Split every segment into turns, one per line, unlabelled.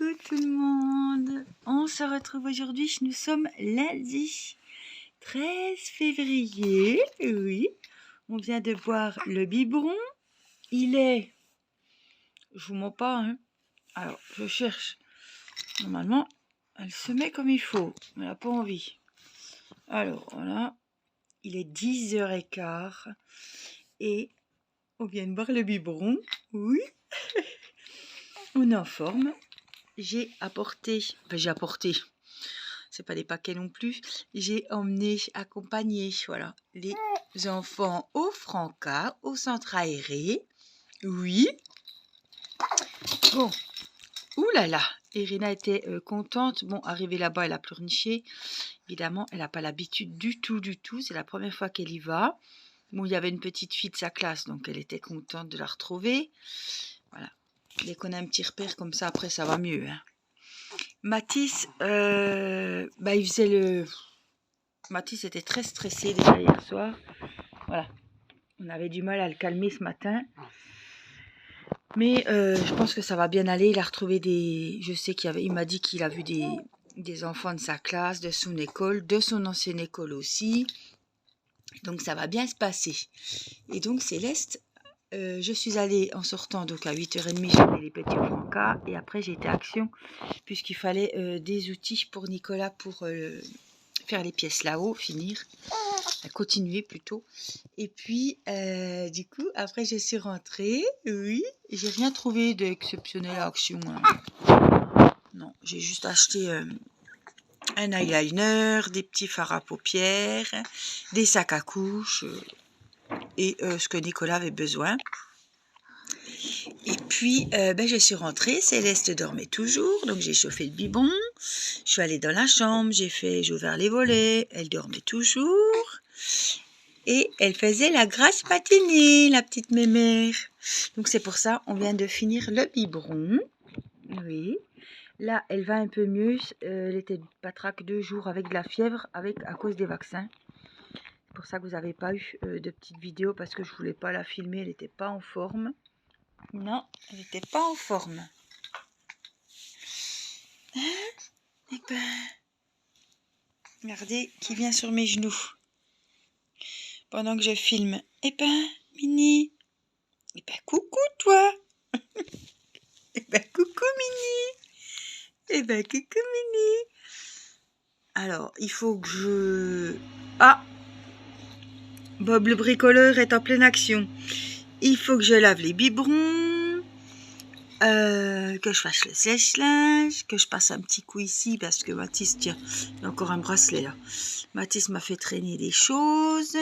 Coucou tout le monde, on se retrouve aujourd'hui, nous sommes lundi 13 février, oui, on vient de boire le biberon, il est, je vous mens pas, hein. Alors je cherche, normalement elle se met comme il faut, mais elle n'a pas envie, alors voilà, il est 10h15 et on vient de boire le biberon, oui, on est en forme. J'ai apporté, c'est pas des paquets non plus, j'ai accompagné, voilà, les enfants au Franca, au centre aéré, oui. Bon, oulala, Irina était contente, bon, arrivée là-bas, elle a pleurniché, évidemment, elle n'a pas l'habitude du tout, c'est la première fois qu'elle y va. Bon, il y avait une petite fille de sa classe, donc elle était contente de la retrouver, voilà. Dès qu'on a un petit repère comme ça, après ça va mieux, hein. Mathis, il faisait le... Mathis était très stressé déjà hier soir. Voilà. On avait du mal à le calmer ce matin. Mais je pense que ça va bien aller. Il a retrouvé des... Je sais il m'a dit qu'il a vu des enfants de sa classe, de son école, de son ancienne école aussi. Donc ça va bien se passer. Et donc Céleste, je suis allée en sortant donc à 8h30, j'avais les petits Franca. Et après j'ai été à Action puisqu'il fallait des outils pour Nicolas pour faire les pièces là-haut, finir, continuer plutôt. Et puis, du coup, après je suis rentrée, oui, j'ai rien trouvé d'exceptionnel à Action. Hein. Non, j'ai juste acheté un eyeliner, des petits fards à paupières, des sacs à couches et ce que Nicolas avait besoin. Et puis, je suis rentrée, Céleste dormait toujours, donc j'ai chauffé le biberon, je suis allée dans la chambre, j'ai ouvert les volets, elle dormait toujours, et elle faisait la grasse matinée, la petite mémère. Donc c'est pour ça, on vient de finir le biberon, oui. Là, elle va un peu mieux, elle était patraque 2 jours avec de la fièvre, à cause des vaccins. C'est pour ça que vous n'avez pas eu de petite vidéo, parce que je ne voulais pas la filmer, elle n'était pas en forme. Non, elle n'était pas en forme. Hein? Eh ben, regardez qui vient sur mes genoux pendant que je filme. Eh ben, Mini. Eh ben, coucou toi. Eh ben, coucou Mini. Eh ben, coucou Mini. Alors, il faut que je... Ah, Bob le bricoleur est en pleine action. Il faut que je lave les biberons, que je fasse le sèche-linge, que je passe un petit coup ici parce que Mathis, tiens, il y a encore un bracelet là. Mathis m'a fait traîner des choses.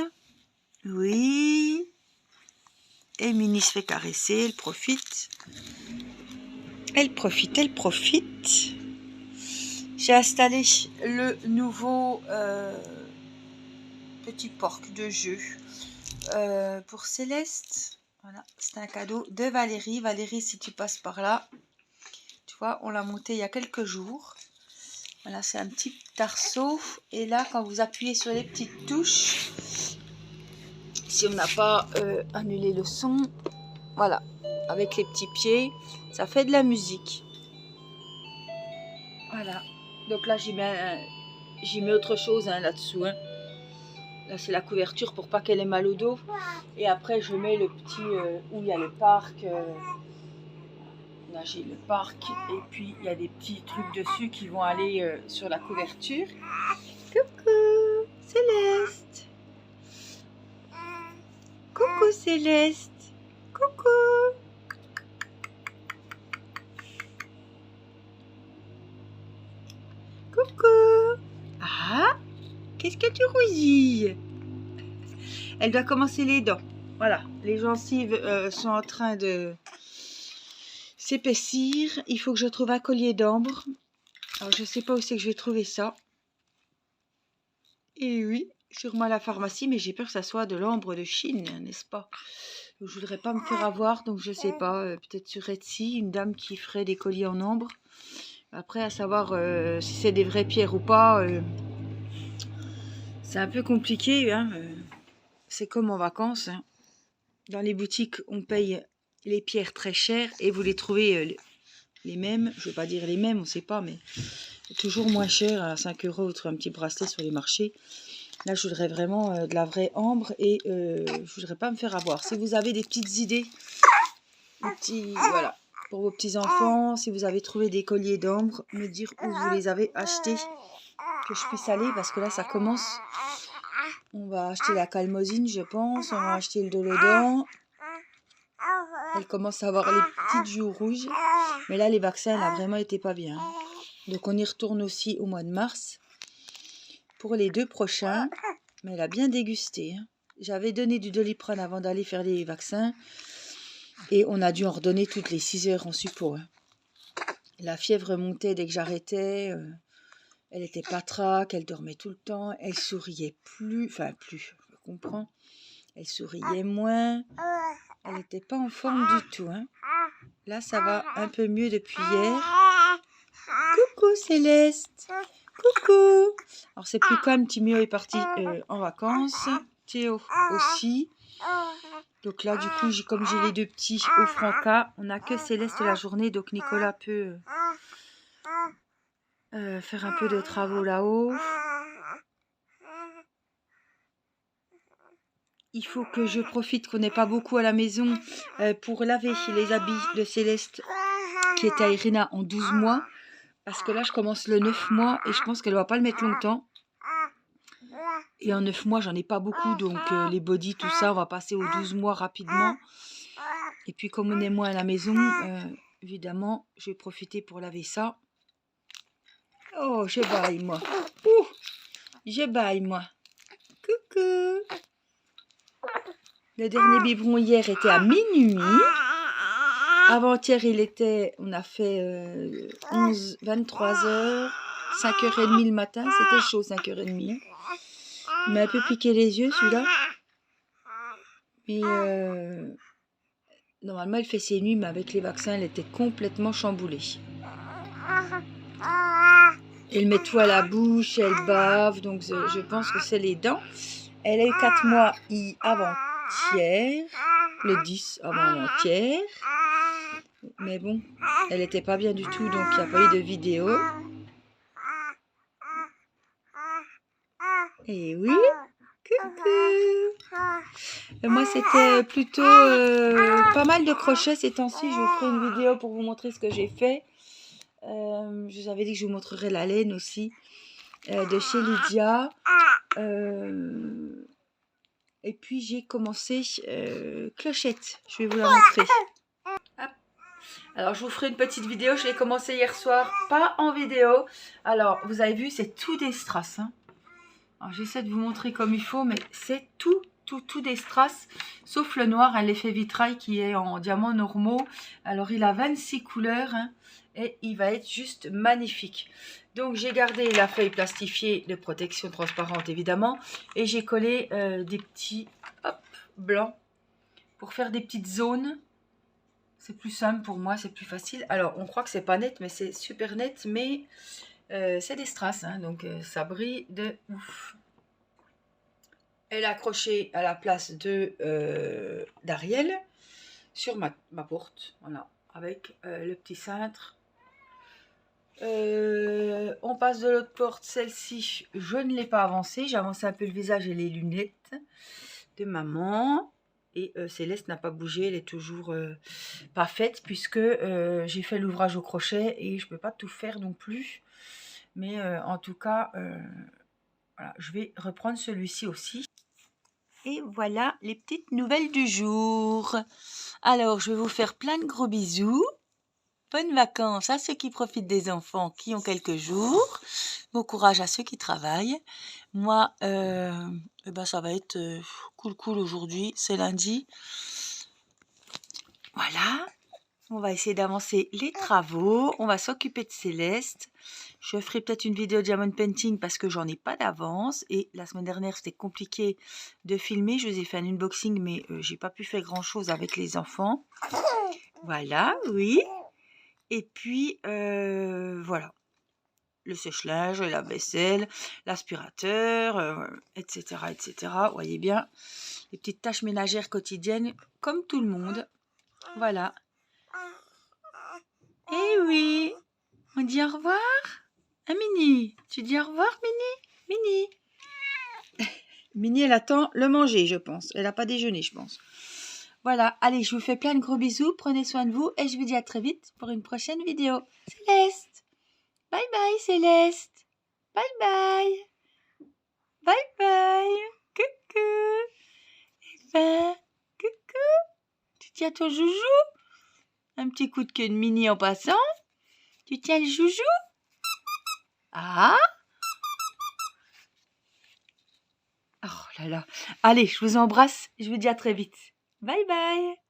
Oui. Et Mini se fait caresser, elle profite. Elle profite. J'ai installé le nouveau petit porc de jeu pour Céleste. Voilà, c'est un cadeau de Valérie. Valérie, si tu passes par là, tu vois, on l'a monté il y a quelques jours. Voilà, c'est un petit arceau. Et là, quand vous appuyez sur les petites touches, si on n'a pas annulé le son, voilà, avec les petits pieds, ça fait de la musique. Voilà. Donc là, j'y mets autre chose hein, là-dessous. Hein. Là, c'est la couverture pour pas qu'elle ait mal au dos. Et après, je mets le petit où il y a le parc. Là, j'ai le parc. Et puis, il y a des petits trucs dessus qui vont aller sur la couverture. Coucou, Céleste. Coucou, Céleste. Coucou. Coucou. Ah, qu'est-ce que tu rousilles? Elle doit commencer les dents. Voilà, les gencives sont en train de s'épaissir. Il faut que je trouve un collier d'ambre. Alors, je ne sais pas où c'est que je vais trouver ça. Et oui, sûrement à la pharmacie, mais j'ai peur que ça soit de l'ambre de Chine, n'est-ce pas? Je ne voudrais pas me faire avoir, donc je ne sais pas. Peut-être sur Etsy, une dame qui ferait des colliers en ambre. Après, à savoir si c'est des vraies pierres ou pas, c'est un peu compliqué. Hein. C'est comme en vacances. Hein. Dans les boutiques, on paye les pierres très chères et vous les trouvez les mêmes. Je ne vais pas dire les mêmes, on ne sait pas, mais toujours moins cher, à 5 € autre un petit bracelet sur les marchés. Là, je voudrais vraiment de la vraie ambre et je voudrais pas me faire avoir. Si vous avez des petites idées, voilà, pour vos petits-enfants, si vous avez trouvé des colliers d'ambre, me dire où vous les avez achetés, que je puisse aller, parce que là, ça commence. On va acheter la calmosine, je pense. On va acheter le Dolodin. Elle commence à avoir les petites joues rouges. Mais là, les vaccins, elle a vraiment été pas bien. Donc, on y retourne aussi au mois de mars. Pour les 2 prochains. Mais elle a bien dégusté. J'avais donné du Doliprane avant d'aller faire les vaccins. Et on a dû en redonner toutes les 6 heures en suppos. La fièvre montait dès que j'arrêtais. Elle était patraque, elle dormait tout le temps. Elle souriait plus. Enfin, plus, je comprends. Elle souriait moins. Elle n'était pas en forme du tout. Hein. Là, ça va un peu mieux depuis hier. Coucou Céleste. Coucou. Alors, c'est plus calme. Timéo est parti en vacances. Théo aussi. Donc là, du coup, comme j'ai les 2 petits au Franca, on n'a que Céleste la journée. Donc, Nicolas peut faire un peu de travaux là-haut. Il faut que je profite qu'on n'est pas beaucoup à la maison pour laver les habits de Céleste qui est à Irina en 12 mois. Parce que là, je commence le 9 mois et je pense qu'elle ne va pas le mettre longtemps. Et en 9 mois, j'en ai pas beaucoup. Donc, les bodys, tout ça, on va passer aux 12 mois rapidement. Et puis, comme on est moins à la maison, évidemment, je vais profiter pour laver ça. Oh, je baille, moi. Ouh, je baille, moi. Coucou. Le dernier biberon hier était à minuit. Avant-hier, on a fait 23 h, 5h30 le matin. C'était chaud, 5h30. Il m'a un peu piqué les yeux, celui-là. Mais normalement, elle fait ses nuits, mais avec les vaccins, elle était complètement chamboulée. Elle met tout à la bouche, elle bave, donc je pense que c'est les dents. Elle a eu 4 mois avant-hier, le 10 avant-hier. Mais bon, elle n'était pas bien du tout, donc il n'y a pas eu de vidéo. Et oui, coucou. Et moi, c'était plutôt pas mal de crochets ces temps-ci. Je vous ferai une vidéo pour vous montrer ce que j'ai fait. Je vous avais dit que je vous montrerai la laine aussi de chez Lydia. Et puis, j'ai commencé clochette. Je vais vous la montrer. Hop. Alors, je vous ferai une petite vidéo. Je l'ai commencé hier soir, pas en vidéo. Alors, vous avez vu, c'est tout des strass. Hein. Alors, j'essaie de vous montrer comme il faut, mais c'est tout des strass, sauf le noir, hein, l'effet vitrail qui est en diamants normaux. Alors, il a 26 couleurs, hein, et il va être juste magnifique. Donc, j'ai gardé la feuille plastifiée de protection transparente, évidemment, et j'ai collé des petits blancs pour faire des petites zones. C'est plus simple pour moi, c'est plus facile. Alors, on croit que c'est pas net, mais c'est super net, mais c'est des strass, hein, donc ça brille de ouf. Elle est accrochée à la place d'Ariel sur ma porte, voilà, avec le petit cintre. On passe de l'autre porte, celle-ci, je ne l'ai pas avancée, j'ai avancé un peu le visage et les lunettes de maman. Et Céleste n'a pas bougé, elle est toujours pas faite puisque j'ai fait l'ouvrage au crochet et je ne peux pas tout faire non plus. Mais en tout cas, voilà, je vais reprendre celui-ci aussi. Et voilà les petites nouvelles du jour. Alors, je vais vous faire plein de gros bisous. Bonnes vacances à ceux qui profitent des enfants qui ont quelques jours. Bon courage à ceux qui travaillent. Moi, ça va être cool aujourd'hui. C'est lundi. Voilà. On va essayer d'avancer les travaux. On va s'occuper de Céleste. Je ferai peut-être une vidéo Diamond Painting parce que j'en ai pas d'avance. Et la semaine dernière, c'était compliqué de filmer. Je vous ai fait un unboxing, mais j'ai pas pu faire grand-chose avec les enfants. Voilà, oui. Et puis, voilà. Le sèche-linge, la vaisselle, l'aspirateur, etc., etc. Vous voyez bien, les petites tâches ménagères quotidiennes, comme tout le monde. Voilà. Eh oui. On dit au revoir. Ah, Mini, tu dis au revoir, Mini? Mini. Mini, elle attend le manger, je pense. Elle n'a pas déjeuné, je pense. Voilà, allez, je vous fais plein de gros bisous. Prenez soin de vous et je vous dis à très vite pour une prochaine vidéo. Céleste. Bye bye, Céleste. Bye bye. Bye bye. Coucou. Ben, coucou. Tu tiens ton joujou? Un petit coup de queue de Mini en passant. Tu tiens le joujou? Ah. Oh là là. Allez, je vous embrasse. Je vous dis à très vite. Bye bye.